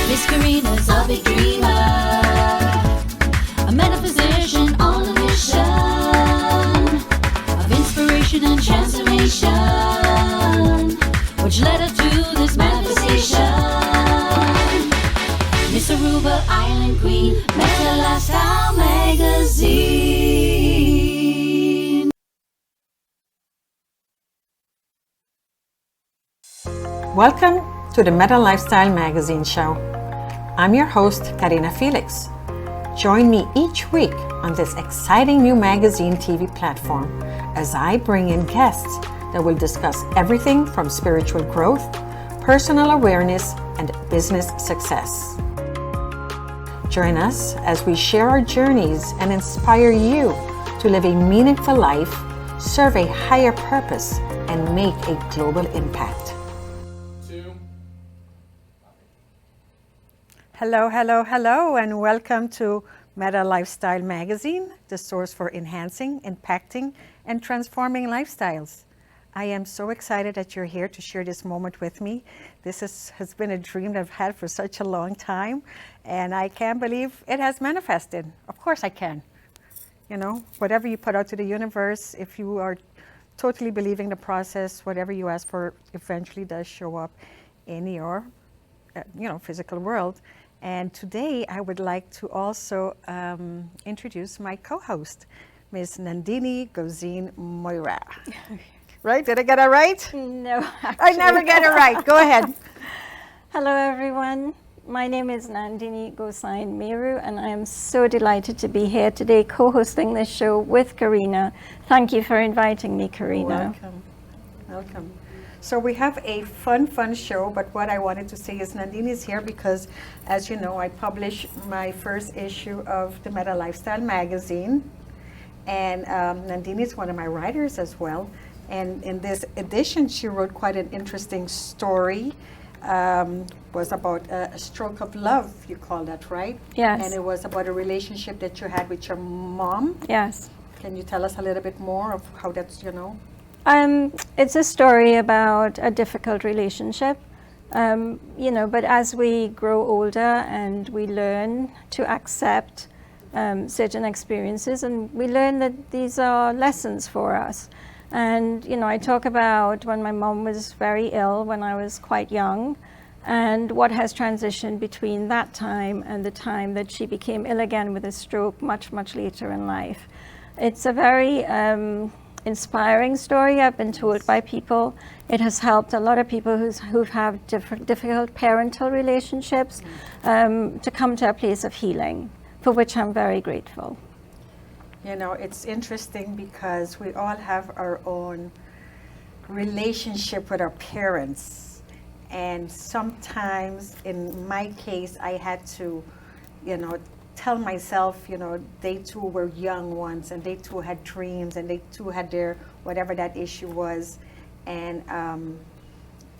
Miss Karina's a big dreamer, a metaphysician on a mission of inspiration and transformation, which led her to this manifestation. Miss Aruba Island Queen, Meta Lifestyle Magazine. Welcome to the Meta Lifestyle Magazine show. I'm your host, Karina Felix. Join me each week on this exciting new magazine TV platform as I bring in guests that will discuss everything from spiritual growth, personal awareness, and business success. Join us as we share our journeys and inspire you to live a meaningful life, serve a higher purpose, and make a global impact. Hello, hello, hello, and welcome to Meta Lifestyle Magazine, the source for enhancing, impacting, and transforming lifestyles. I am so excited that you're here to share this moment with me. This has been a dream that I've had for such a long time, and I can't believe it has manifested. Of course I can. You know, whatever you put out to the universe, if you are totally believing the process, whatever you ask for eventually does show up in your physical world. And today I would like to also introduce my co-host, Ms. Nandini Gozine Moira. Right? Did I get it right? No, actually. I never get it right. Go ahead. Hello, everyone. My name is Nandini Gozine Meru, and I am so delighted to be here today co-hosting this show with Karina. Thank you for inviting me, Karina. Welcome. So we have a fun show, but what I wanted to say is Nandini is here because, as you know, I published my first issue of the Meta Lifestyle Magazine, and Nandini is one of my writers as well. And in this edition, she wrote quite an interesting story. Was about a stroke of love, you call that, right? Yes. And it was about a relationship that you had with your mom. Yes. Can you tell us a little bit more of how that's, It's a story about a difficult relationship, but as we grow older and we learn to accept certain experiences, and we learn that these are lessons for us. And, I talk about when my mom was very ill when I was quite young, and what has transitioned between that time and the time that she became ill again with a stroke much, much later in life. It's a very inspiring story, I've been told by people. It has helped a lot of people who have difficult parental relationships to come to a place of healing, for which I'm very grateful. It's interesting because we all have our own relationship with our parents. And sometimes, in my case, I had to, tell myself, they too were young ones, and they too had dreams, and they too had their, whatever that issue was. And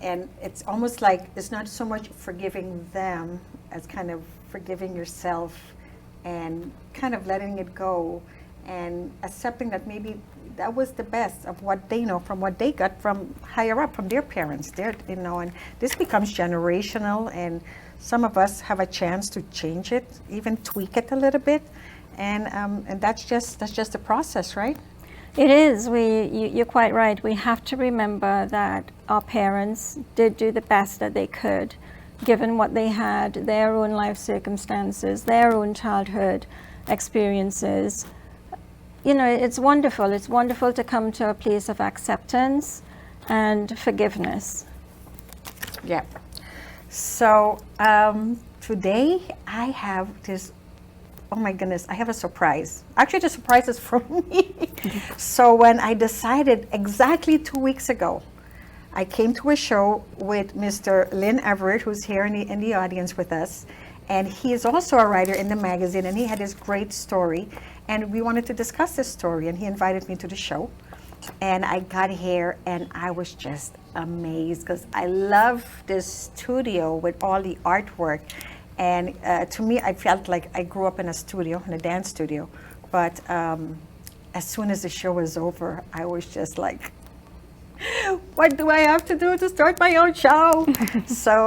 it's almost like it's not so much forgiving them as kind of forgiving yourself and kind of letting it go and accepting that maybe that was the best of what they know from what they got from higher up, from their parents. And this becomes generational, and some of us have a chance to change it, even tweak it a little bit, and that's just the process, right? It is. You're quite right. We have to remember that our parents did do the best that they could, given what they had, their own life circumstances, their own childhood experiences. It's wonderful. It's wonderful to come to a place of acceptance and forgiveness. Yeah. So today I have this, oh my goodness, I have a surprise. Actually, the surprise is from me. So when I decided exactly 2 weeks ago, I came to a show with Mr. Lynn Everett, who's here in the audience with us. And he is also a writer in the magazine, and he had this great story. And we wanted to discuss this story, and he invited me to the show. And I got here, and I was just amazed because I love this studio with all the artwork. And to me, I felt like I grew up in a studio, in a dance studio. But as soon as the show was over, I was just like, what do I have to do to start my own show?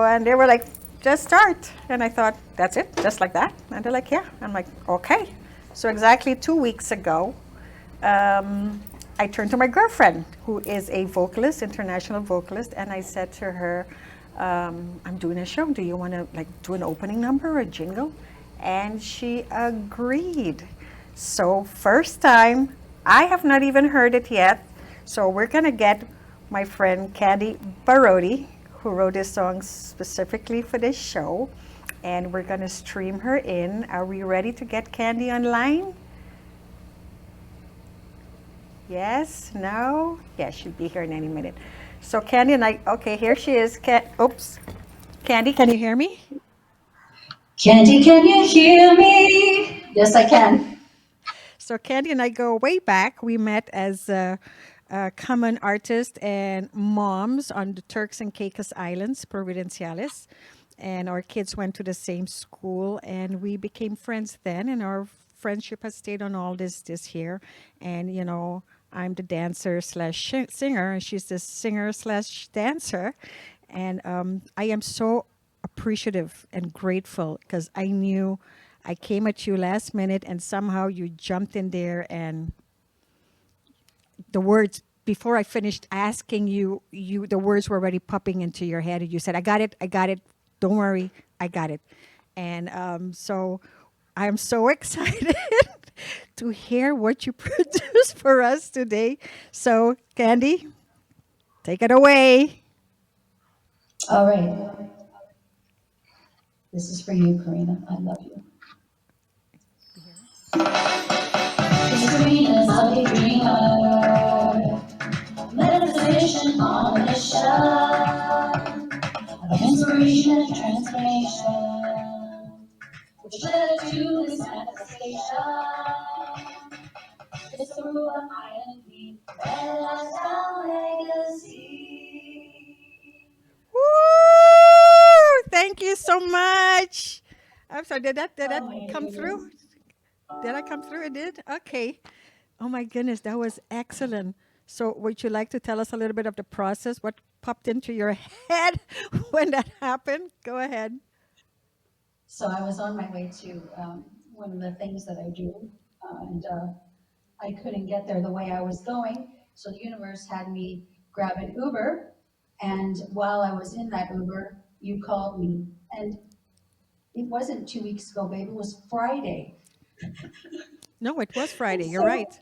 And they were like, just start. And I thought, that's it, just like that. And they're like, yeah. I'm like, okay. So exactly 2 weeks ago, I turned to my girlfriend, who is a vocalist, international vocalist, and I said to her, I'm doing a show. Do you want to like do an opening number or a jingle? And she agreed. So first time, I have not even heard it yet. So we're gonna get my friend Candy Barodi, who wrote this song specifically for this show, and we're gonna stream her in. Are we ready to get Candy online? Yes, no? Yeah, she'll be here in any minute. So Candy and I, okay, here she is. Oops. Candy, can you hear me? Candy, can you hear me? Yes, I can. So Candy and I go way back. We met as common artists and moms on the Turks and Caicos Islands, Providenciales. And our kids went to the same school, and we became friends then. And our friendship has stayed on all this year. And you know, I'm the dancer slash singer, and she's the singer slash dancer. And I am so appreciative and grateful because I knew I came at you last minute, and somehow you jumped in there, and the words before I finished asking you, the words were already popping into your head, and you said, I got it. Don't worry, I got it." And so I'm so excited to hear what you produced for us today. So Candy, take it away. All right. This is for you, Karina. I love you. It's Karina's Lucky Dreamer. Meditation on a mission of inspiration and transformation, which led to this manifestation. It's through an island we realized our legacy. Woo! Thank you so much. I'm sorry. Did that Oh my come through? goodness. Did I come through? It did. Okay. Oh my goodness, that was excellent. So, would you like to tell us a little bit of the process? What popped into your head when that happened? Go ahead. So I was on my way to one of the things that I do, and I couldn't get there the way I was going. So the universe had me grab an Uber, and while I was in that Uber, you called me, and it wasn't 2 weeks ago, babe. It was Friday. No, it was And Friday. You're so right.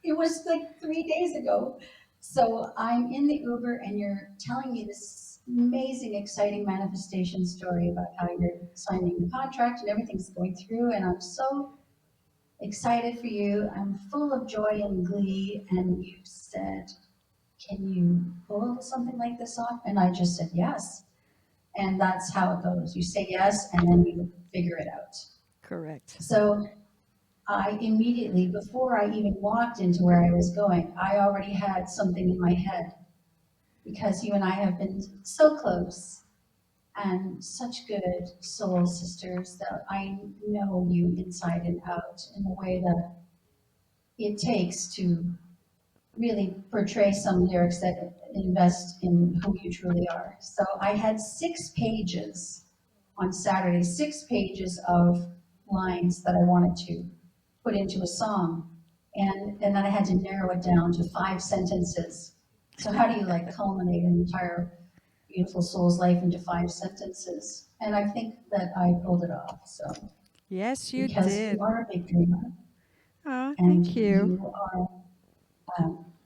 it was like 3 days ago. So I'm in the Uber, and you're telling me this amazing, exciting manifestation story about how you're signing the contract and everything's going through. And I'm so excited for you. I'm full of joy and glee. And you said, "Can you pull something like this off?" And I just said, "Yes." And that's how it goes. You say yes, and then you figure it out. Correct. So I immediately, before I even walked into where I was going, I already had something in my head because you and I have been so close and such good soul sisters that I know you inside and out in a way that it takes to really portray some lyrics that invest in who you truly are. So I had 6 pages on Saturday, 6 pages of lines that I wanted to put into a song. And then I had to narrow it down to 5 sentences. So how do you like culminate an entire beautiful soul's life into 5 sentences? And I think that I pulled it off. So Yes, you because you did. are a big dreamer Oh, and thank you. you are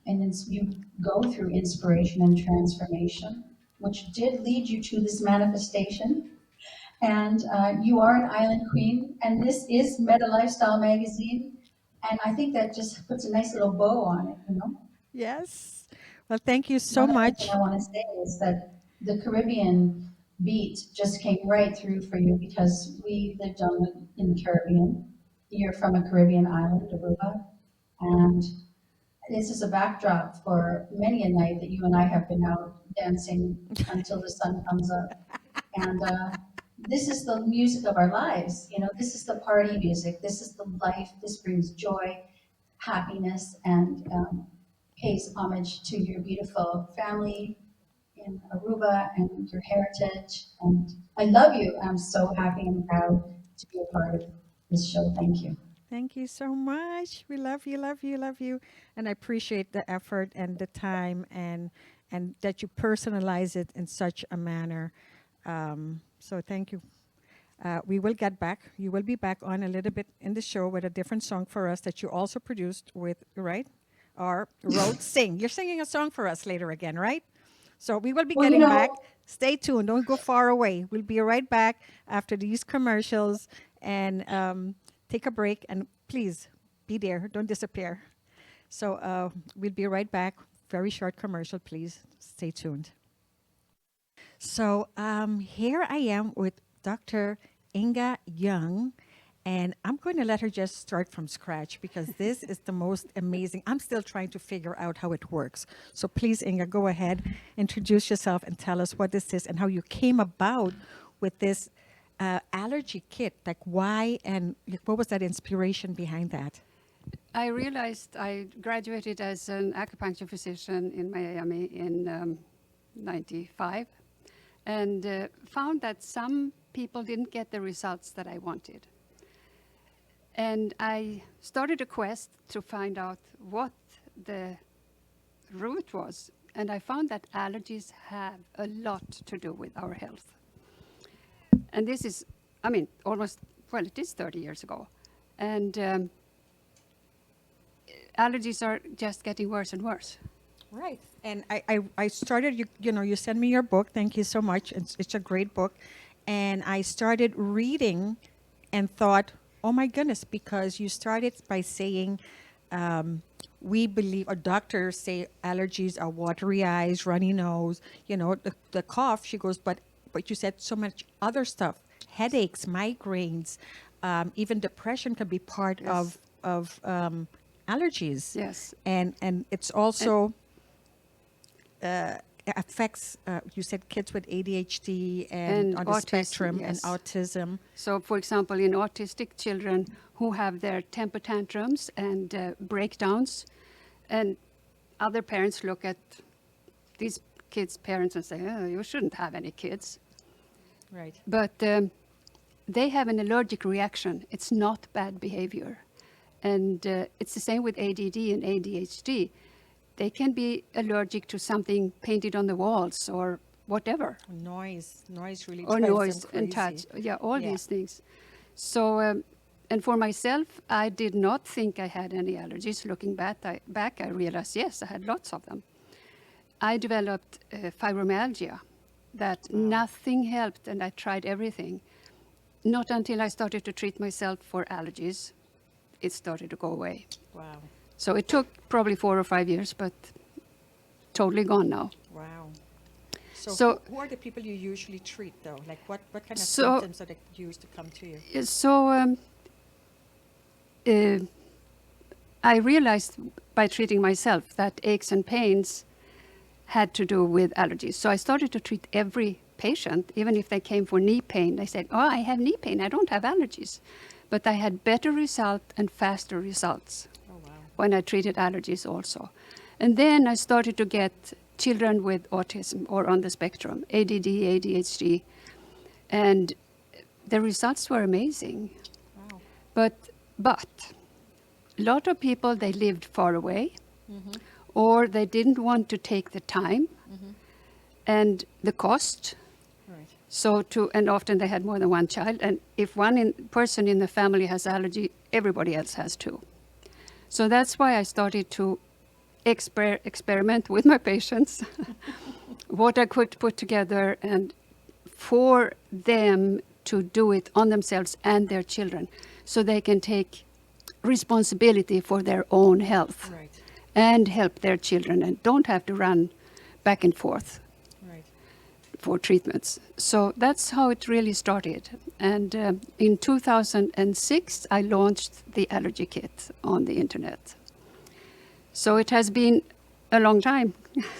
and you go through inspiration and transformation, which did lead you to this manifestation. And you are an island queen, and this is Meta Lifestyle magazine. And I think that just puts a nice little bow on it, you know. Yes. Well, thank you so One other thing much. I want to say is that the Caribbean beat just came right through for you because we lived in the Caribbean. You're from a Caribbean island, Aruba, and this is a backdrop for many a night that you and I have been out dancing until the sun comes up. And this is the music of our lives. You know, this is the party music. This is the life. This brings joy, happiness, and pays homage to your beautiful family in Aruba and your heritage. And I love you. I'm so happy and proud to be a part of this show. Thank you. Thank you so much. We love you, love you, love you. And I appreciate the effort and the time and that you personalize it in such a manner. So thank you. We will get back. You will be back on a little bit in the show with a different song for us that you also produced with, right? Or wrote, sing. You're singing a song for us later again, right? So we will be Well, you getting back. know, Stay tuned. Don't go far away. We'll be right back after these commercials and take a break. And please be there. Don't disappear. So we'll be right back. Very short commercial, please. Stay tuned. So here I am with Dr. Inga Young, and I'm going to let her just start from scratch because this is the most amazing. I'm still trying to figure out how it works. So please, Inga, go ahead, introduce yourself and tell us what this is and how you came about with this allergy kit. Like why and what was that inspiration behind that? I realized I graduated as an acupuncture physician in Miami in 95 and found that some people didn't get the results that I wanted. And I started a quest to find out what the root was. And I found that allergies have a lot to do with our health. And this is, I mean, almost, well, it is 30 years ago. And allergies are just getting worse and worse. Right. And I started, you sent me your book. Thank you so much. It's a great book. And I started reading and thought, oh my goodness, because you started by saying, we believe, or doctors say allergies are watery eyes, runny nose, the cough. She goes, but you said so much other stuff, headaches, migraines, even depression can be part Yes. of allergies. Yes. And it's also affects, you said kids with ADHD and on the autism, spectrum yes. and autism. So, for example, in autistic children who have their temper tantrums and breakdowns, and other parents look at these kids' parents and say, oh, you shouldn't have any kids. Right. But they have an allergic reaction. It's not bad behavior. And it's the same with ADD and ADHD. They can be allergic to something painted on the walls or whatever. Noise really Or drives them noise and crazy. touch. Yeah, all Yeah. these things. So, and for myself, I did not think I had any allergies. Looking back, I realized, yes, I had lots of them. I developed fibromyalgia that nothing helped, and I tried everything. Not until I started to treat myself for allergies, it started to go away. Wow. So it took probably 4 or 5 years, but totally gone now. Wow. So, So- who are the people you usually treat, though? Like, what kind of So- symptoms are they used to come to you? So I realized by treating myself that aches and pains had to do with allergies. So I started to treat every patient, even if they came for knee pain. They said, oh, I have knee pain, I don't have allergies. But I had better result and faster results Oh, wow. when I treated allergies also. And then I started to get children with autism or on the spectrum, ADD, ADHD, and the results were amazing. Wow. But a lot of people, they lived far away, or they didn't want to take the time and the cost. Right. So and often they had more than one child, and if one person in the family has allergy, everybody else has too. So that's why I started to experiment with my patients, what I could put together, and for them to do it on themselves and their children, so they can take responsibility for their own health Right. and help their children and don't have to run back and forth Right. for treatments. So that's how it really started. And in 2006, I launched the allergy kit on the internet. So it has been a long time.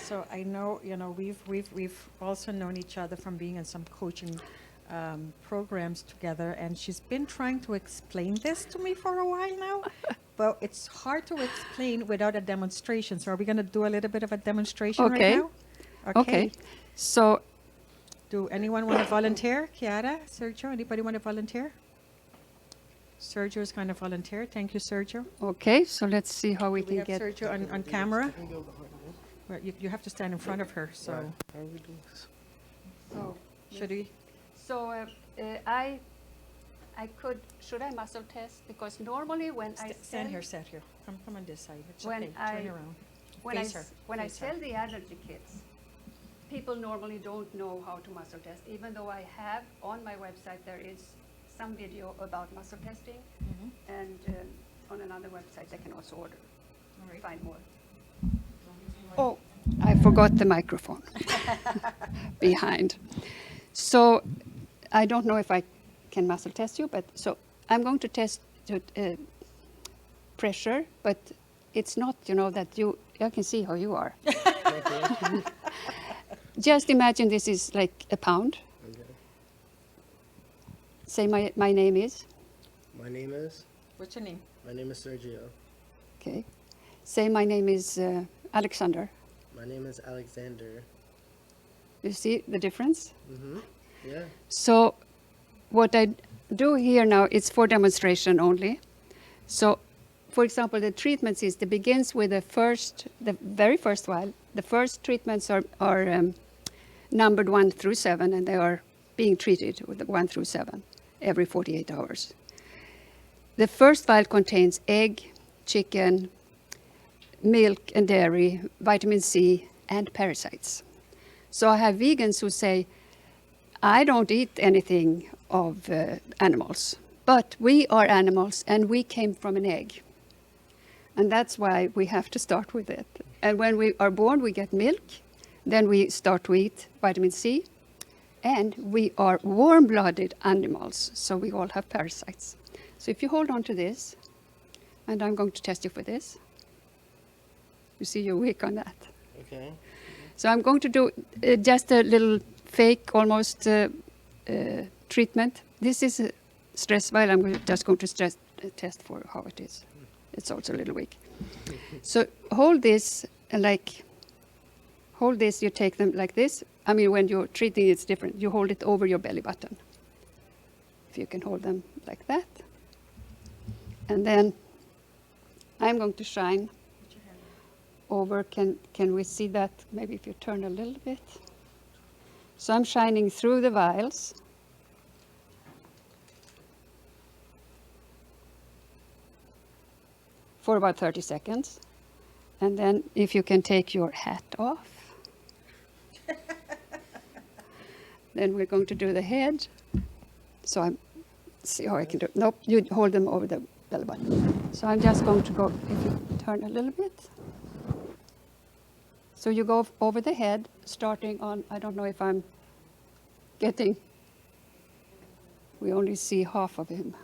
So I know, we've also known each other from being in some coaching programs together, and she's been trying to explain this to me for a while now, but it's hard to explain without a demonstration. So are we going to do a little bit of a demonstration Okay. right now? Okay. So, do anyone want to volunteer? Chiara, Sergio, anybody want to volunteer? Sergio is going to volunteer. Thank you, Sergio. Okay, so let's see how we We can have get. Sergio on camera. Well, you have to stand in front of her, so How are we doing this? So, should we? so I could, should I muscle test? Because normally when I Stand here, sell, sat here. Come on this side. It's When okay. I- Turn around. when I, Face her, when I face her. sell the allergy kits, people normally don't know how to muscle test, even though I have on my website, there is some video about muscle testing, Mhm. and on another website, they can also order, All right. find more. Oh, I forgot the microphone behind. So I don't know if I can muscle test you, but so I'm going to test pressure, but it's not, that I can see how you are. Okay. Just imagine this is like a pound. Okay. Say my name is, My name is. What's your name? My name is Sergio. okay. Say my name is Alexander. My name is Alexander. You see the difference? Mhm. Yeah. So what I do here now, it's for demonstration only. So, for example, the treatments begins with the very first vial. The first treatments are numbered 1 through 7, and they are being treated with the 1 through 7 every 48 hours. The first vial contains egg, chicken, milk and dairy, vitamin C, and parasites. So I have vegans who say, I don't eat anything of animals, but we are animals and we came from an egg. And that's why we have to start with it. And when we are born, we get milk, then we start to eat vitamin C, and we are warm-blooded animals, so we all have parasites. So if you hold on to this, and I'm going to test you for this. You see you're weak on that. Okay. So I'm going to do just a little fake, almost treatment. This is a stress vial. I'm just going to test for how it is. It's also a little weak. So hold this, hold this, you take them like this. I mean, when you're treating, it's different. You hold it over your belly button. If you can hold them like that. And then I'm going to shine over. Can we see that? Maybe if you turn a little bit. So I'm shining through the vials. For about 30 seconds. And then if you can take your hat off. Then we're going to do the head. So I'm, see how I can do it. Nope, you hold them over the belly button. So I'm just going to go, if you turn a little bit. So you go over the head, starting on, I don't know if I'm getting, we only see half of him.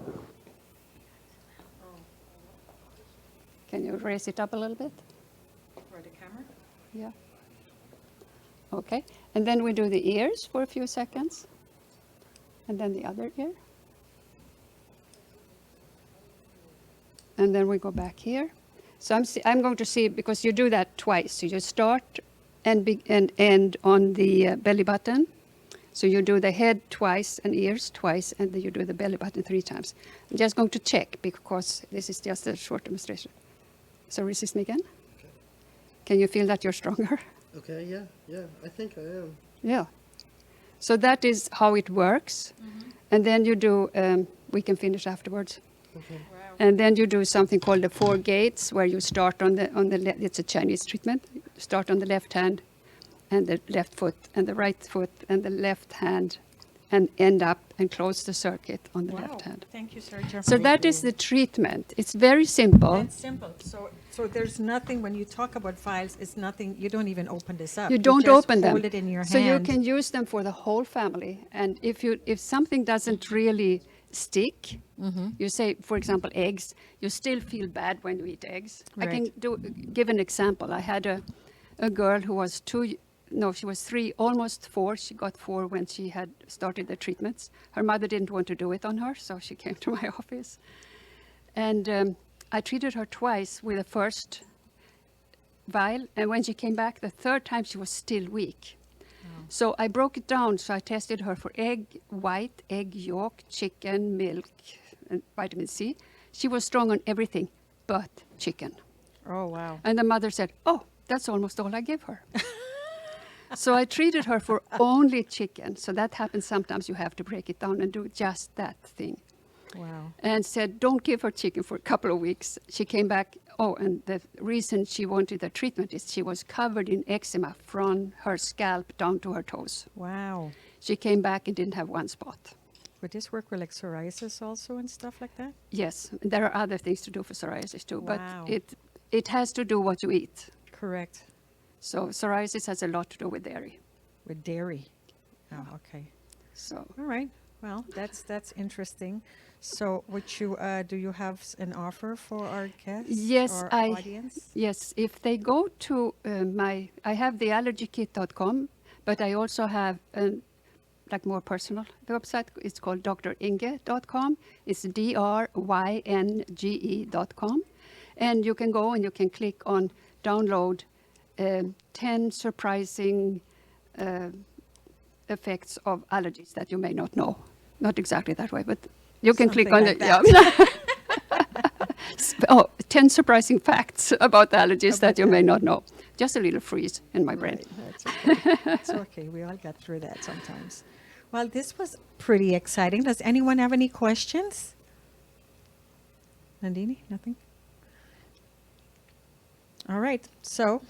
Can you raise it up a little bit? For the camera? Yeah. Okay, and then we do the ears for a few seconds. And then the other ear. And then we go back here. So I'm going to see, because you do that twice. So you start and end on the belly button. So you do the head twice and ears twice, and then you do the belly button 3 times. I'm just going to check, because this is just a short demonstration. So resist me again. Okay. Can you feel that you're stronger? Okay. Yeah. I think I am. Yeah. So that is how it works. And then you do, we can finish afterwards. Okay. Wow. And then you do something called the 4 gates, where you start on the left. It's a Chinese treatment. Start on the left hand, and the left foot, and the right foot, and the left hand, and end up and close the circuit on the Wow. left hand. Thank you, Sergio. So that is the treatment. It's very simple. That's simple. So there's nothing, when you talk about files, it's nothing, you don't even open this up. You don't just open them. hold it in your So you hand. can use them for the whole family. And if something doesn't really stick, Mm-hmm. you say, for example, eggs, you still feel bad when you eat eggs. I Right. can give an example. I had a girl who was she was 3, almost 4. She got 4 when she had started the treatments. Her mother didn't want to do it on her, so she came to my office. And I treated her twice with the first vial, and when she came back the 3rd time, she was still weak. So I broke it down. So I tested her for egg white, egg yolk, chicken, milk, and vitamin C. She was strong on everything but chicken. Oh, wow. And the mother said, oh, that's almost all I give her. So I treated her for only chicken. So that happens sometimes. You have to break it down and do just that thing. Wow. And said, don't give her chicken for a couple of weeks. She came back. Oh, and the reason she wanted the treatment is she was covered in eczema from her scalp down to her toes. Wow. She came back and didn't have one spot. Would this work with like psoriasis also and stuff like that? Yes, there are other things to do for psoriasis too, Wow. but it has to do what you eat. Correct. So psoriasis has a lot to do with dairy. With dairy. Oh, okay. So All right. Well, that's interesting. So, do you have an offer for our guests? Yes, or audience? Yes, if they go to I have the allergykit.com, but I also have like more personal website. It's called dringe.com. It's drynge.com. And you can go and you can click on download 10 surprising effects of allergies that you may not know. Not exactly that way, but you can click on Something it. like Yeah. 10 surprising facts about allergies that you may not know. Just a little freeze in my brain. Right, that's okay. It's okay. We all get through that sometimes. Well, this was pretty exciting. Does anyone have any questions? Nandini, nothing? All right. So,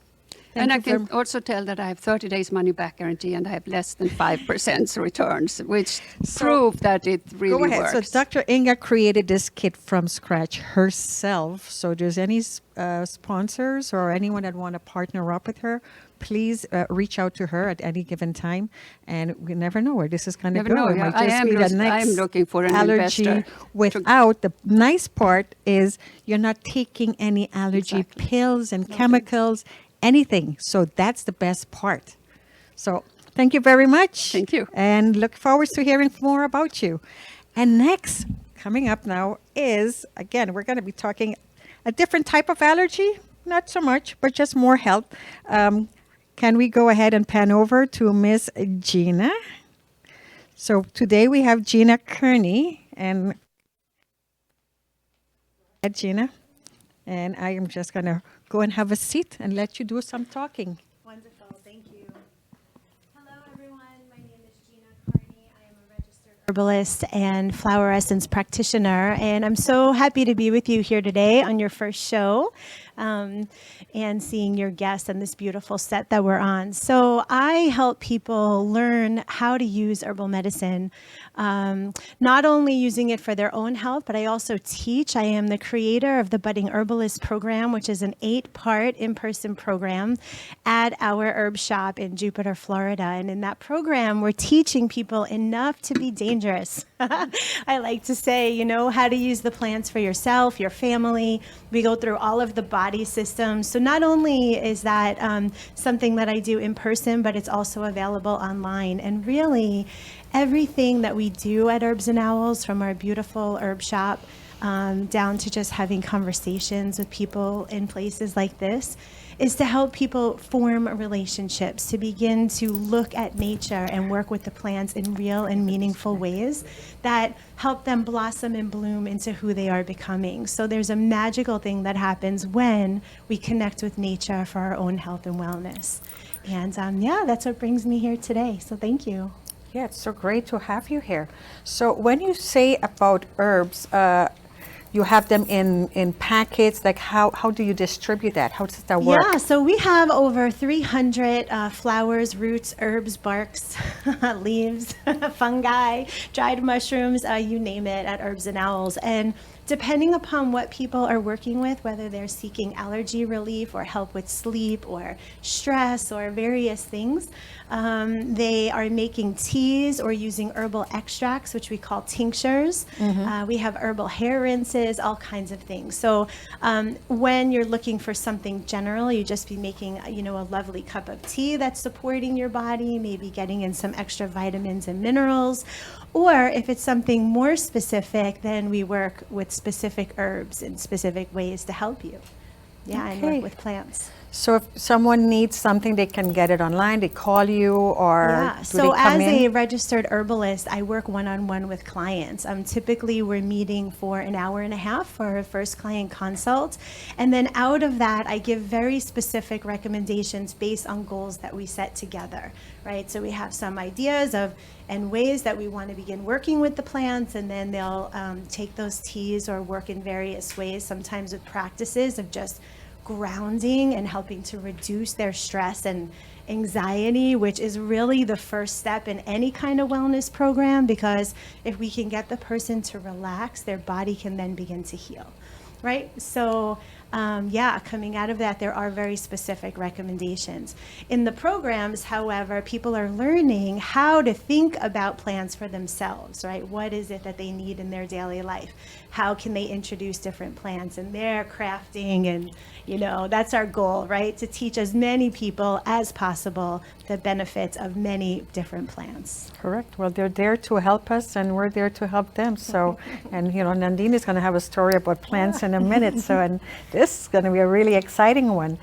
And I thank you can also tell that I have 30 days money back guarantee and I have less than 5% returns, which prove that it really Go ahead. works. So Dr. Inga created this kit from scratch herself. So there's any sponsors or anyone that want to partner up with her, please reach out to her at any given time. And we never know where this is going to Never go. know, It yeah. might just be the next I am looking for an allergy investor. without. The nice part is you're not taking any allergy Exactly. pills and chemicals, anything. So that's the best part. So thank you very much. Thank you. And look forward to hearing more about you. And next, coming up now is, again, we're going to be talking a different type of allergy. Not so much, but just more health. Can we go ahead and pan over to Miss Gina? So today we have Gina Kearney and Gina. And I am just going to go and have a seat and let you do some talking. Wonderful, thank you. Hello, everyone. My name is Gina Kearney. I am a registered herbalist and flower essence practitioner, and I'm so happy to be with you here today on your first show. And seeing your guests and this beautiful set that we're on. So I help people learn how to use herbal medicine, not only using it for their own health, but I also teach. I am the creator of the Budding Herbalist program, which is an 8-part in-person program at our herb shop in Jupiter, Florida. And in that program, we're teaching people enough to be dangerous. I like to say, how to use the plants for yourself, your family. We go through all of the body systems. So not only is that something that I do in person, but it's also available online. And really, everything that we do at Herbs and Owls, from our beautiful herb shop down to just having conversations with people in places like this, is to help people form relationships, to begin to look at nature and work with the plants in real and meaningful ways that help them blossom and bloom into who they are becoming. So there's a magical thing that happens when we connect with nature for our own health and wellness. And that's what brings me here today. So thank you. Yeah, it's so great to have you here. So when you say about herbs, you have them in packets. Like how do you distribute that? How does that work? Yeah, so we have over 300 flowers, roots, herbs, barks, leaves, fungi, dried mushrooms, you name it, at Herbs and Owls. And depending upon what people are working with, whether they're seeking allergy relief or help with sleep or stress or various things, they are making teas or using herbal extracts, which we call tinctures. We have herbal hair rinses, all kinds of things. So when you're looking for something general, you just be making, a lovely cup of tea that's supporting your body, maybe getting in some extra vitamins and minerals. Or if it's something more specific, then we work with specific herbs in specific ways to help you. Yeah, and Okay. work with plants. So if someone needs something, they can get it online, they call you, or Yeah, do so they come as a in? registered herbalist, I work one-on-one with clients. Typically, we're meeting for an hour and a half for our first client consult. And then out of that, I give very specific recommendations based on goals that we set together, right? So we have some ideas of and ways that we want to begin working with the plants, and then they'll take those teas or work in various ways, sometimes with practices of just grounding and helping to reduce their stress and anxiety, which is really the first step in any kind of wellness program, because if we can get the person to relax, their body can then begin to heal, right? So coming out of that, there are very specific recommendations. In the programs, however, people are learning how to think about plants for themselves, right? What is it that they need in their daily life? How can they introduce different plants in their crafting? And, that's our goal, right? To teach as many people as possible the benefits of many different plants. Correct. Well, they're there to help us, and we're there to help them. So, and Nandini is going to have a story about plants in a minute. So, and this is going to be a really exciting one.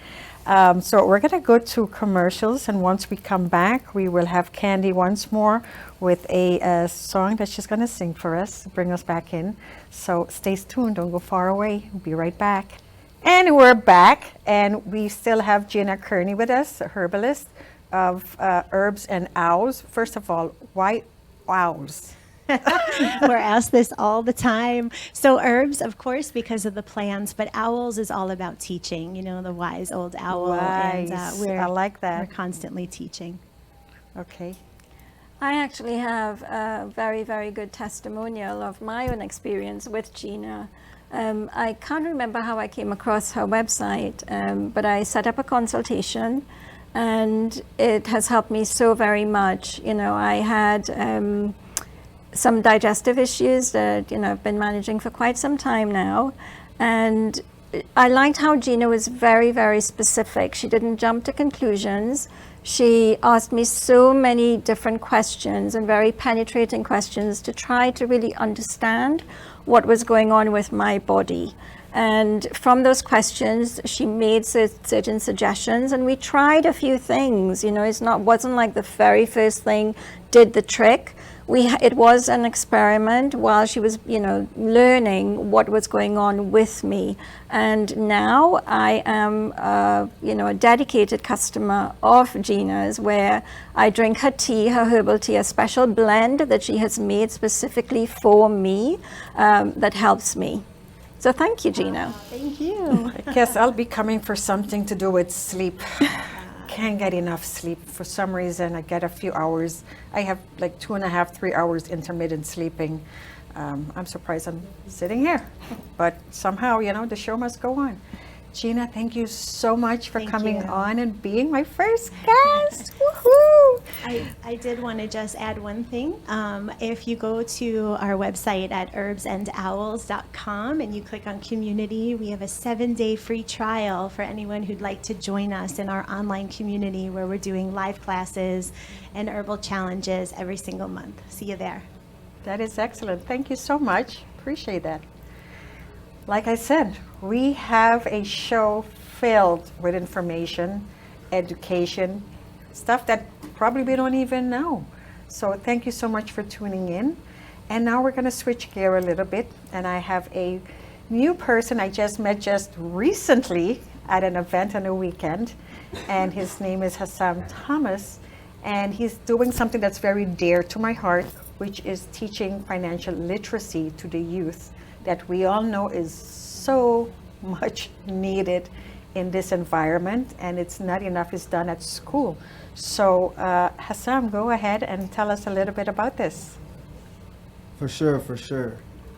So we're going to go to commercials, and once we come back, we will have Candy once more with a song that she's going to sing for us, bring us back in. So stay tuned, don't go far away. We'll be right back. And we're back, and we still have Gina Kearney with us, a herbalist of Herbs and Owls. First of all, why owls? We're asked this all the time. So herbs, of course, because of the plants, but owls is all about teaching, the wise old owl. Wise. And I like that. We're constantly teaching. Okay. I actually have a very, very good testimonial of my own experience with Gina. I can't remember how I came across her website, but I set up a consultation, and it has helped me so very much. I had some digestive issues that I've been managing for quite some time now, and I liked how Gina was very, very specific. She didn't jump to conclusions. She asked me so many different questions, and very penetrating questions, to try to really understand what was going on with my body. And from those questions, she made certain suggestions, and we tried a few things. Wasn't like the very first thing did the trick. It was an experiment while she was, learning what was going on with me. And now I am, a dedicated customer of Gina's, where I drink her tea, her herbal tea, a special blend that she has made specifically for me, that helps me. So thank you, Gina. Thank you. I guess I'll be coming for something to do with sleep. Can't get enough sleep. For some reason, I get a few hours. I have like 2.5, 3 hours intermittent sleeping. I'm surprised I'm sitting here, but somehow, the show must go on. Gina, thank you so much for coming on and being my first guest. Woohoo! I did want to just add one thing. If you go to our website at herbsandowls.com and you click on community, we have a 7-day free trial for anyone who'd like to join us in our online community, where we're doing live classes and herbal challenges every single month. See you there. That is excellent. Thank you so much. Appreciate that. Like I said, we have a show filled with information, education, stuff that probably we don't even know. So thank you so much for tuning in. And now we're going to switch gear a little bit. And I have a new person I just met just recently at an event on a weekend. And his name is Hassam Thomas. And he's doing something that's very dear to my heart, which is teaching financial literacy to the youth, that we all know is so much needed in this environment, and it's not enough is done at school. So Hassam, go ahead and tell us a little bit about this. For sure.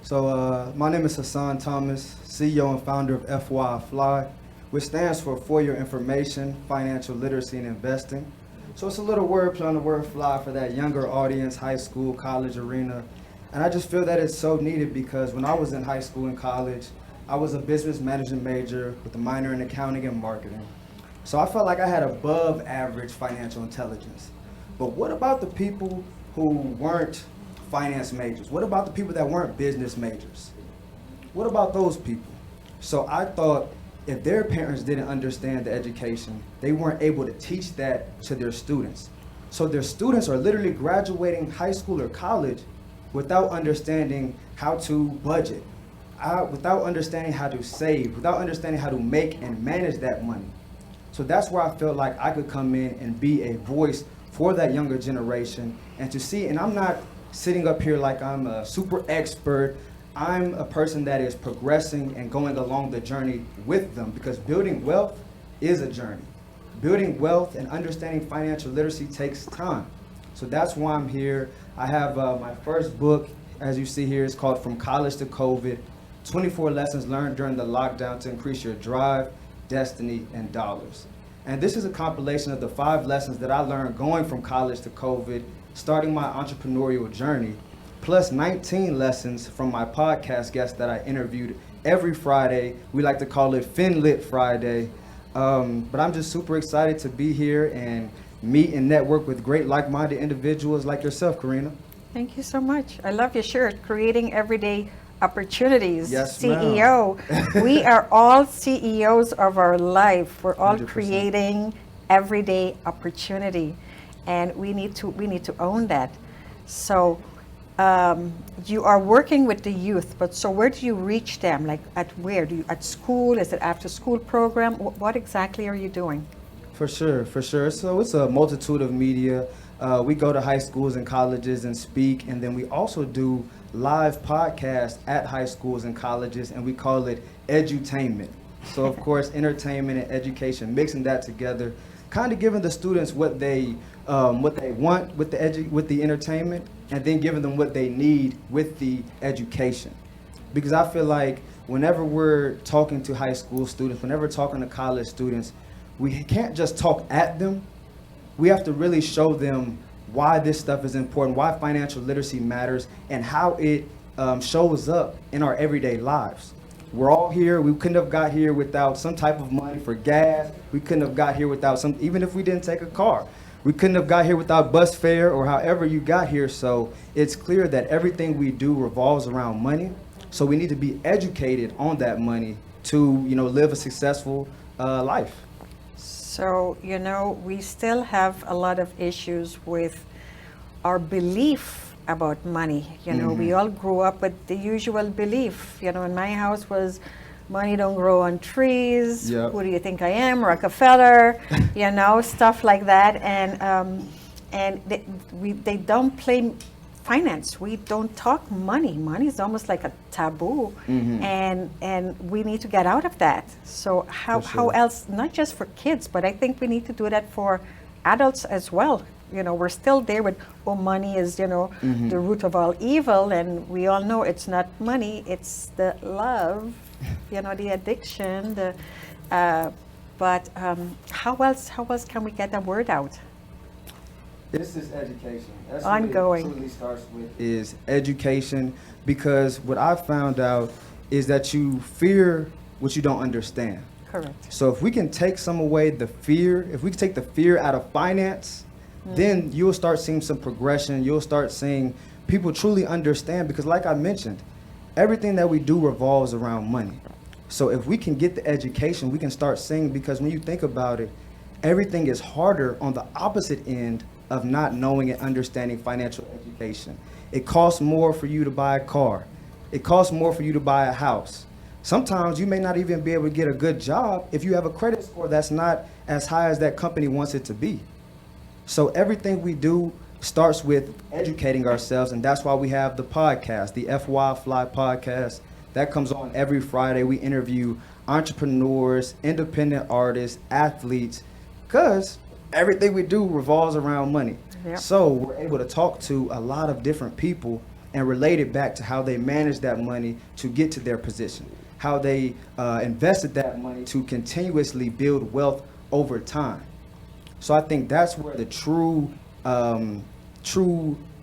So my name is Hassan Thomas, CEO and founder of FYFly, which stands for Your Information, Financial Literacy and Investing. So it's a little wordplay on the word fly for that younger audience, high school, college arena. And I just feel that it's so needed because when I was in high school and college, I was a business management major with a minor in accounting and marketing. So I felt like I had above average financial intelligence. But what about the people who weren't finance majors? What about the people that weren't business majors? What about those people? So I thought if their parents didn't understand the education, they weren't able to teach that to their students. So their students are literally graduating high school or college without understanding how to budget, without understanding how to save, without understanding how to make and manage that money. So that's where I felt like I could come in and be a voice for that younger generation and to see, and I'm not sitting up here like I'm a super expert. I'm a person that is progressing and going along the journey with them, because building wealth is a journey. Building wealth and understanding financial literacy takes time. So that's why I'm here. I have my first book, as you see here, it's called From College to COVID, 24 Lessons Learned During the Lockdown to Increase Your Drive, Destiny, and Dollars. And this is a compilation of the 5 lessons that I learned going from college to COVID, starting my entrepreneurial journey, plus 19 lessons from my podcast guests that I interviewed every Friday. We like to call it FinLit Friday. But I'm just super excited to be here and meet and network with great like-minded individuals like yourself, Karina. Thank you so much. I love your shirt, Creating Everyday Opportunities, Yes, CEO. We are all CEOs of our life. We're all 100%. creating everyday opportunity, and we need to own that. So you are working with the youth, but so where do you reach them? Like at where? Do you at school? Is it after school program? What exactly are you doing? For sure, for sure. So it's a multitude of media. We go to high schools and colleges and speak, and then we also do live podcasts at high schools and colleges, and we call it edutainment. So of course, entertainment and education, mixing that together, kind of giving the students what they want with the entertainment, and then giving them what they need with the education. Because I feel like whenever we're talking to high school students, whenever we're talking to college students, we can't just talk at them. We have to really show them why this stuff is important, why financial literacy matters, and how it shows up in our everyday lives. We're all here. We couldn't have got here without some type of money for gas. We couldn't have got here without some, even if we didn't take a car. We couldn't have got here without bus fare or however you got here. So it's clear that everything we do revolves around money. So we need to be educated on that money to, live a successful life. So, we still have a lot of issues with our belief about money. We all grew up with the usual belief. In my house was money don't grow on trees. Yep. Who do you think I am? Rockefeller, stuff like that. And they don't play finance. We don't talk money. Money is almost like a taboo, and we need to get out of that. So how else? Not just for kids, but I think we need to do that for adults as well. We're still there with, money is the root of all evil, and we all know it's not money. It's the love, the addiction. But how else can we get the word out? This is education. That's Ongoing. what it truly starts with, is education, because what I found out is that you fear what you don't understand. Correct. So if we can take some away the fear, if we can take the fear out of finance, then you'll start seeing some progression. You'll start seeing people truly understand, because like I mentioned, everything that we do revolves around money. So if we can get the education, we can start seeing, because when you think about it, everything is harder on the opposite end of not knowing and understanding financial education. It costs more for you to buy a car. It costs more for you to buy a house. Sometimes you may not even be able to get a good job if you have a credit score that's not as high as that company wants it to be. So everything we do starts with educating ourselves, and that's why we have the podcast, the FY Fly podcast. That comes on every Friday. We interview entrepreneurs, independent artists, athletes, because everything we do revolves around money. Yep. So we're able to talk to a lot of different people and relate it back to how they manage that money to get to their position, how they invested that money to continuously build wealth over time. So I think that's where the true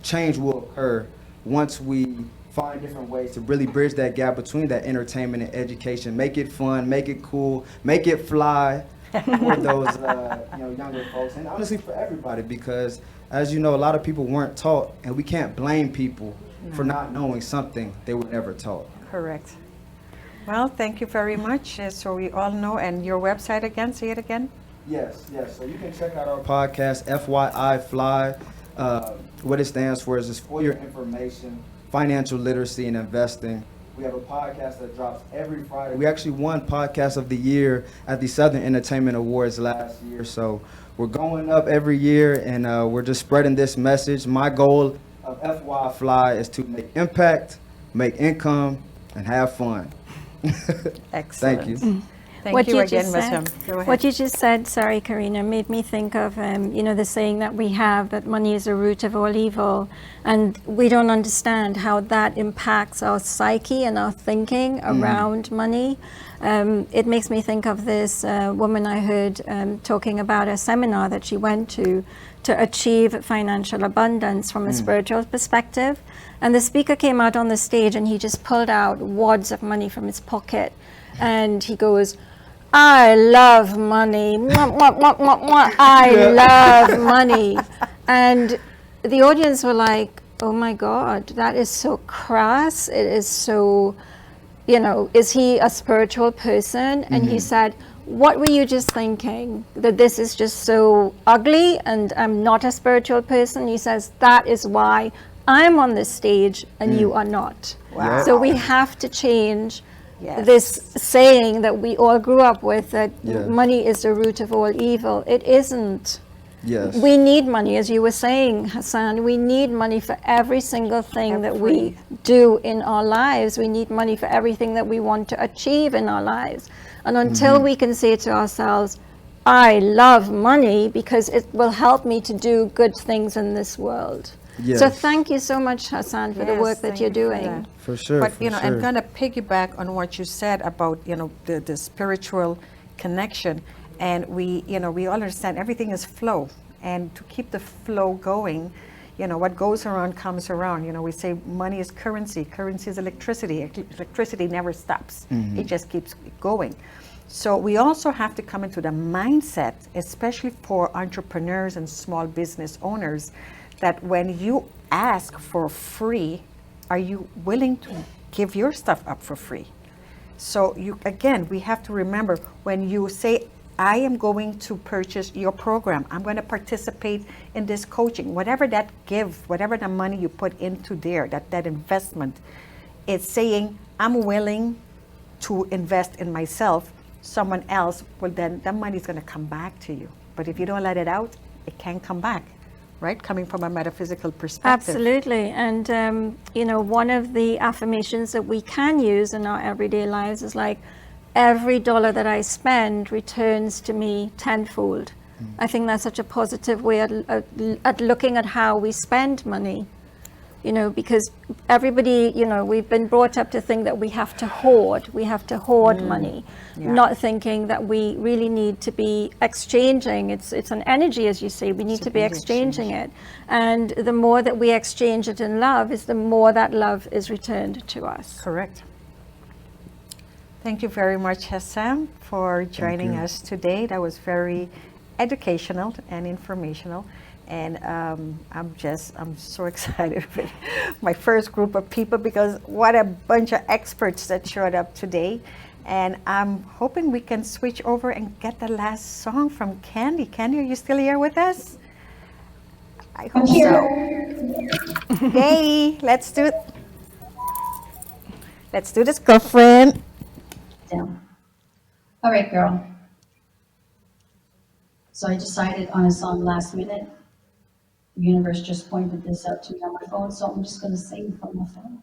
change will occur, once we find different ways to really bridge that gap between that entertainment and education, make it fun, make it cool, make it fly for those younger folks, and honestly for everybody, because as you know, a lot of people weren't taught, and we can't blame people for not knowing something they were never taught. Correct. Well, thank you very much. So we all know, and your website again, say it again. Yes, yes. So you can check out our podcast, FYI Fly. What it stands for is just for your information, financial literacy, and investing. We have a podcast that drops every Friday. We actually won Podcast of the Year at the Southern Entertainment Awards last year. So we're going up every year, and we're just spreading this message. My goal of FYI Fly is to make impact, make income, and have fun. Excellent. Thank you. Thank What you you again, just Ms. said- Go ahead. What you just said, sorry, Karina, made me think of, the saying that we have, that money is the root of all evil. And we don't understand how that impacts our psyche and our thinking around money. It makes me think of this woman I heard talking about a seminar that she went to achieve financial abundance from a spiritual perspective. And the speaker came out on the stage and he just pulled out wads of money from his pocket. And he goes, I love money. Mwah, mwah, mwah, mwah, mwah. I love money. And the audience were like, oh my God, that is so crass. It is so, is he a spiritual person? And he said, what were you just thinking? That this is just so ugly and I'm not a spiritual person? He says, that is why I'm on this stage and you are not. Wow. So we have to change Yes. this saying that we all grew up with, that Yes. money is the root of all evil. It isn't. Yes. We need money, as you were saying, Hassan. We need money for every single thing that we do in our lives. We need money for everything that we want to achieve in our lives. And until we can say to ourselves, I love money because it will help me to do good things in this world. Yes. So thank you so much, Hassan, for the Yes, work that thank you're you for doing. that. For sure. But, for I'm sure. going to piggyback on what you said about, the spiritual connection. And we all understand everything is flow. And to keep the flow going, what goes around comes around. We say money is currency. Currency is electricity. Electricity never stops. It just keeps going. So we also have to come into the mindset, especially for entrepreneurs and small business owners, that when you ask for free, are you willing to give your stuff up for free? So we have to remember, when you say, I am going to purchase your program, I'm going to participate in this coaching, whatever that whatever the money you put into there, that investment, it's saying, I'm willing to invest in myself. Someone else will then, that money is going to come back to you. But if you don't let it out, it can't come back, right? Coming from a metaphysical perspective. Absolutely. And, one of the affirmations that we can use in our everyday lives is like, every dollar that I spend returns to me tenfold. I think that's such a positive way at looking at how we spend money. Because everybody, we've been brought up to think that we have to hoard money, not thinking that we really need to be exchanging. It's an energy, as you say, we need to be exchanging it. And the more that we exchange it in love, is the more that love is returned to us. Correct. Thank you very much, Hassan, for joining us today. That was very educational and informational. And I'm so excited with my first group of people, because what a bunch of experts that showed up today. And I'm hoping we can switch over and get the last song from Candy. Candy, are you still here with us? I hope so. Hey, let's do this, girlfriend. Down. All right, girl. So I decided on a song last minute. The universe just pointed this out to me on my phone, so I'm just going to sing from my phone.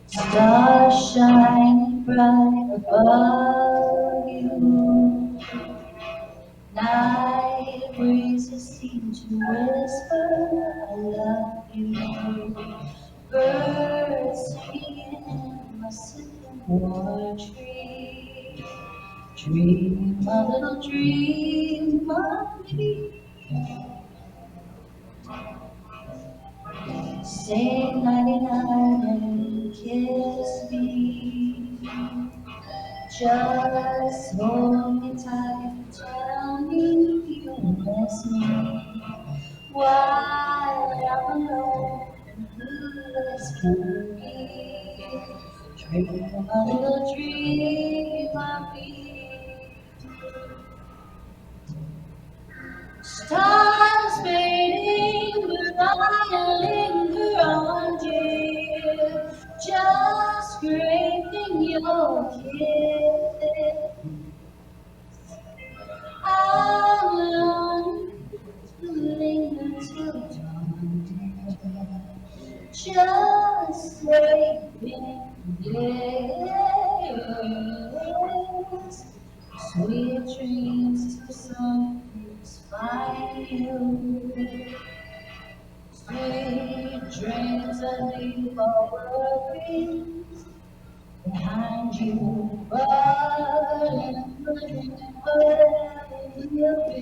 Stars shining bright above you. Night breezes seem to whisper, I love you. Birds singing in my sycamore tree. Dream a little dream of me. Say 99 and kiss me. Just hold me tight and tell me you'll miss me while I'm alone and blues can be. Dream a little dream of me. Stars fading, but I linger on, dear. Just craving your kiss. I'm longing to linger till dawn, dear. Just craving, yes. Sweet dreams to satisfy you. Sweet dreams that leave all worries behind you. But in the dream, whatever you'll be,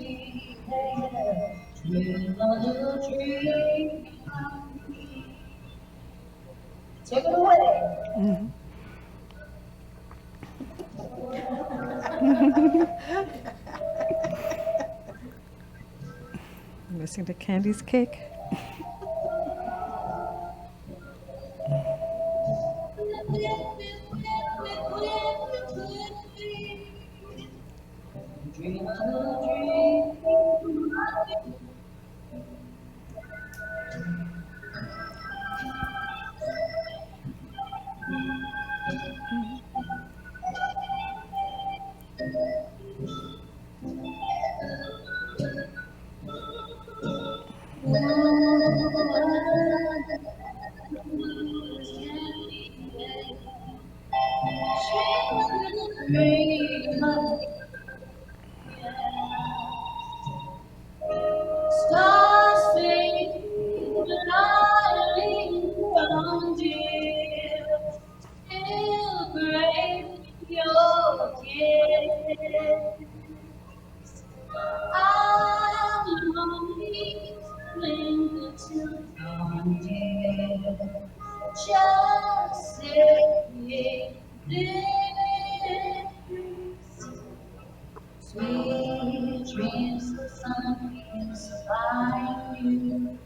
yeah. Dream a little dream of me. Take it away. Listening to Candy's cake. Dream a little dream. Stars fading, but I linger on, dear. Still craving your kiss. I'm longing to linger till dawn, dear. Just say this. Sweet dreams of sunbeams find you.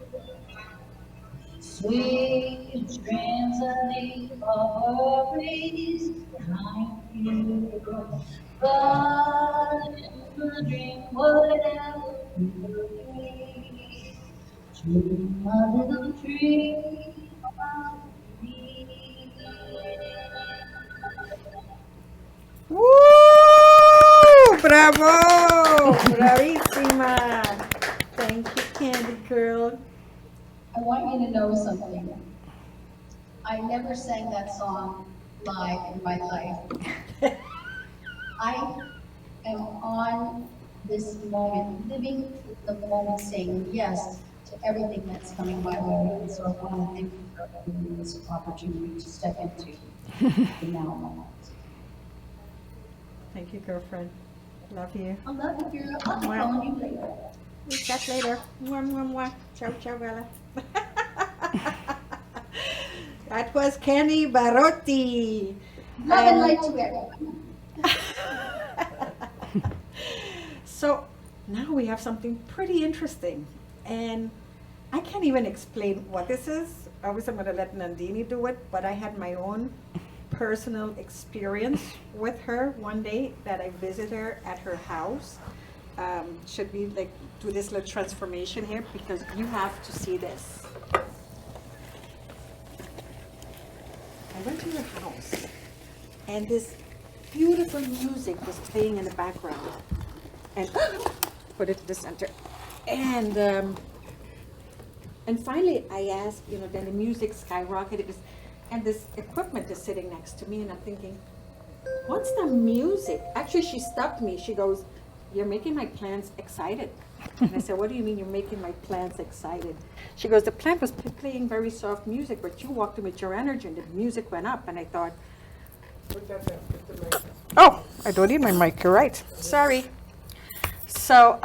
Sweet dreams that leave all worries behind you. But in the dream, whatever you be, dream a little dream of me. ¡Woo! ¡Bravo! ¡Bravísima! Thank you, Candy Girl. I want you to know something. I never sang that song live in my life. I am on this moment, living the moment, saying yes to everything that's coming my way. And so I want to thank you for giving me this opportunity to step into the now moment. Thank you, girlfriend. Love you. I love you, girl. I'll be calling you later. We'll chat later. Mwah, mwah, mwah. Ciao, ciao, Bella. That was Candy Barotti. Love and light to everyone. So now we have something pretty interesting. And I can't even explain what this is. Obviously, I'm going to let Nandini do it, but I had my own personal experience with her one day that I visited her at her house. Should we like do this little transformation here, because you have to see this. I went to your house and this beautiful music was playing in the background, and put it to the center, and finally I asked, then the music skyrocketed, and this equipment is sitting next to me, and I'm thinking, what's the music? Actually, she stopped me. She goes, "You're making my plants excited." And I said, "What do you mean you're making my plants excited?" She goes, "The plant was playing very soft music, but you walked in with your energy and the music went up." And I thought, oh, I don't need my mic, you're right. Sorry. So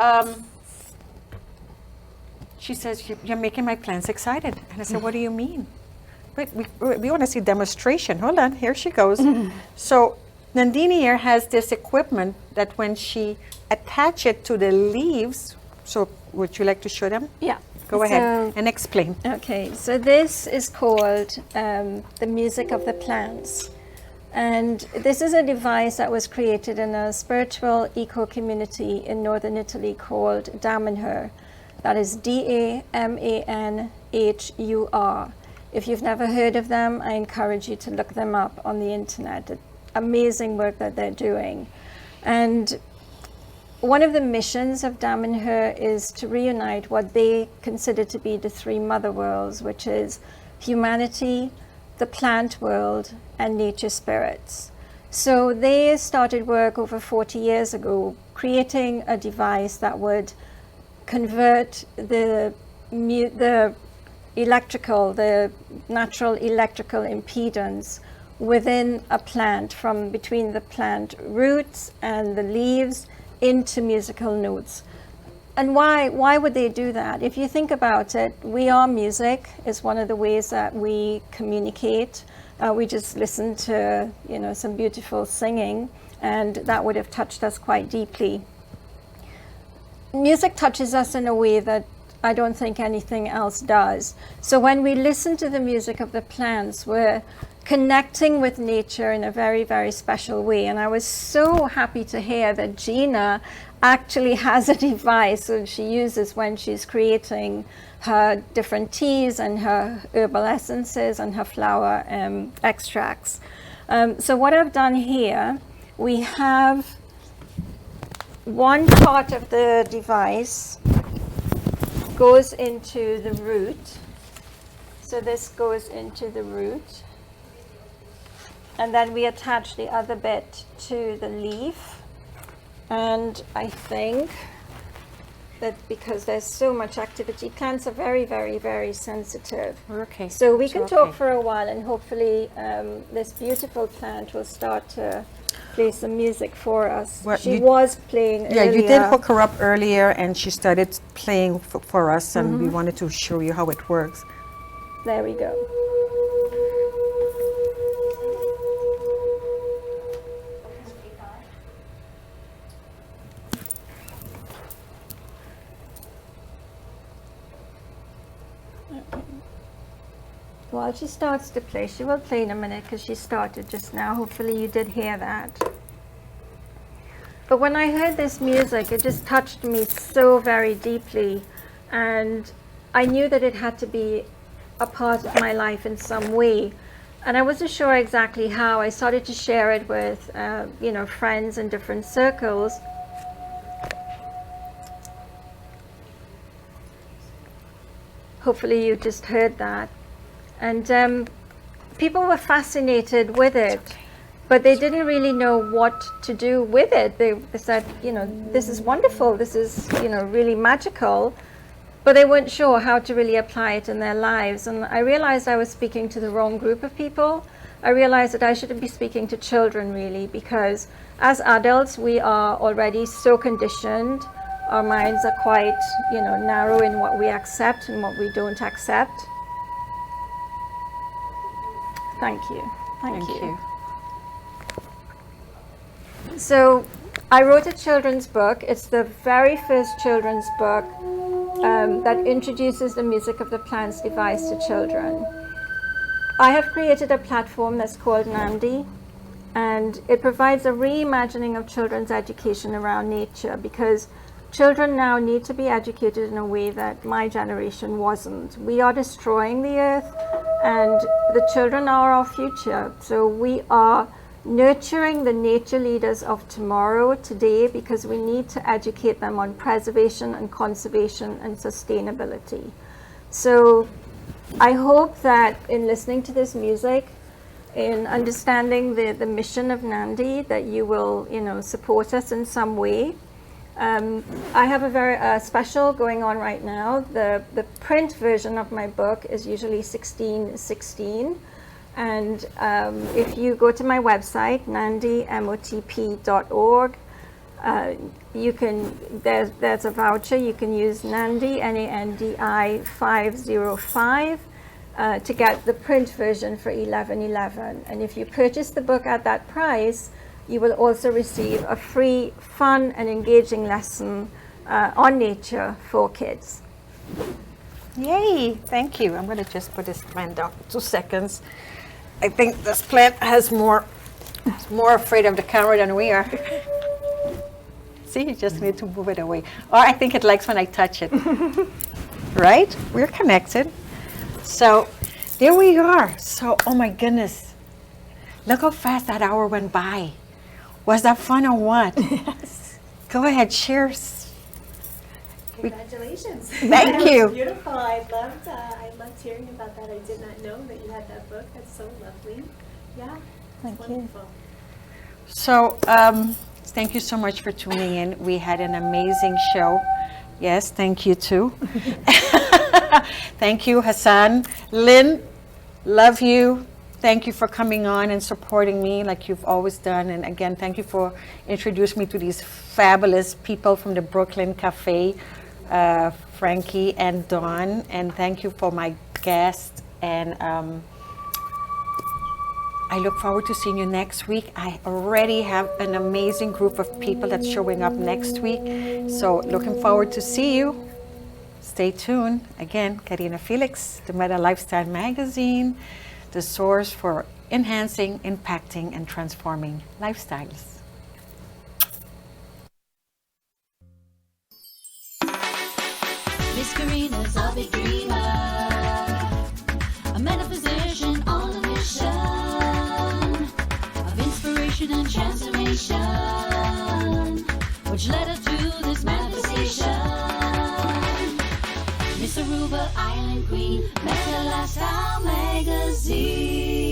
She says, you're making my plants excited. And I said, what do you mean? Wait, we want to see demonstration. Hold on, here she goes. So Nandini here has this equipment that when she attach it to the leaves, so would you like to show them? Yeah. Go ahead and explain. Okay, so this is called the music of the plants. And this is a device that was created in a spiritual eco-community in northern Italy called Damanhur. That is Damanhur. If you've never heard of them, I encourage you to look them up on the internet. Amazing work that they're doing. And one of the missions of Damanhur is to reunite what they consider to be the three mother worlds, which is humanity, the plant world, and nature spirits. So they started work over 40 years ago, creating a device that would convert the natural electrical impedance within a plant, from between the plant roots and the leaves, into musical notes. And why would they do that? If you think about it, we are music. Is one of the ways that we communicate. We just listened to some beautiful singing, and that would have touched us quite deeply. Music touches us in a way that I don't think anything else does. So when we listen to the music of the plants, we're connecting with nature in a very, very special way. And I was so happy to hear that Gina actually has a device that she uses when she's creating her different teas and her herbal essences and her flower extracts. So what I've done here, we have one part of the device goes into the root. So this goes into the root. And then we attach the other bit to the leaf. And I think that because there's so much activity, plants are very, very, very sensitive. Okay. So we can talk for a while, and hopefully this beautiful plant will start to play some music for us. Well, she was playing earlier. Yeah, you did hook her up earlier, and she started playing for us, and we wanted to show you how it works. There we go. While she starts to play, she will play in a minute because she started just now. Hopefully you did hear that. But when I heard this music, it just touched me so very deeply. And I knew that it had to be a part of my life in some way. And I wasn't sure exactly how. I started to share it with, friends in different circles. Hopefully you just heard that. And people were fascinated with it, but they didn't really know what to do with it. They said, this is wonderful, this is, really magical, but they weren't sure how to really apply it in their lives. And I realized I was speaking to the wrong group of people. I realized that I shouldn't be speaking to children, really, because as adults, we are already so conditioned. Our minds are quite, narrow in what we accept and what we don't accept. Thank you. Thank you. So I wrote a children's book. It's the very first children's book that introduces the music of the plants device to children. I have created a platform that's called Nandi, and it provides a reimagining of children's education around nature, because children now need to be educated in a way that my generation wasn't. We are destroying the earth, and the children are our future. So we are nurturing the nature leaders of tomorrow today, because we need to educate them on preservation and conservation and sustainability. So I hope that in listening to this music, in understanding the mission of Nandi, that you will, support us in some way. I have a very special going on right now. The print version of my book is usually 16/16, and if you go to my website, nandimotp.org, There's a voucher. You can use NANDI, NANDI 505 to get the print version for $11.11. And if you purchase the book at that price, you will also receive a free, fun, and engaging lesson on nature for kids. Yay, thank you. I'm going to just put this plant down 2 seconds. I think this plant is more afraid of the camera than we are. See, you just need to move it away. Or I think it likes when I touch it. Right? We're connected. So there we are. So, oh my goodness. Look how fast that hour went by. Was that fun or what? Yes. Go ahead, cheers. Congratulations. Thank That you. was beautiful. I loved hearing about that. I did not know that you had that book. That's so lovely. Yeah. Thank you. Wonderful. So, thank you so much for tuning in. We had an amazing show. Yes, thank you too. Thank you, Hassan. Lynn, love you. Thank you for coming on and supporting me like you've always done. And again, thank you for introducing me to these fabulous people from the Brooklyn Cafe, Frankie and Dawn. And thank you for my guest. And I look forward to seeing you next week. I already have an amazing group of people that's showing up next week. So looking forward to see you. Stay tuned. Again, Karina Felix, the Meta Lifestyle Magazine, the source for enhancing, impacting, and transforming lifestyles. Miss Karina's a big dreamer, a metaphysician on a mission of inspiration and transformation, which led her to this manifestation. Miss Aruba, Island Queen, Meta Lifestyle Magazine.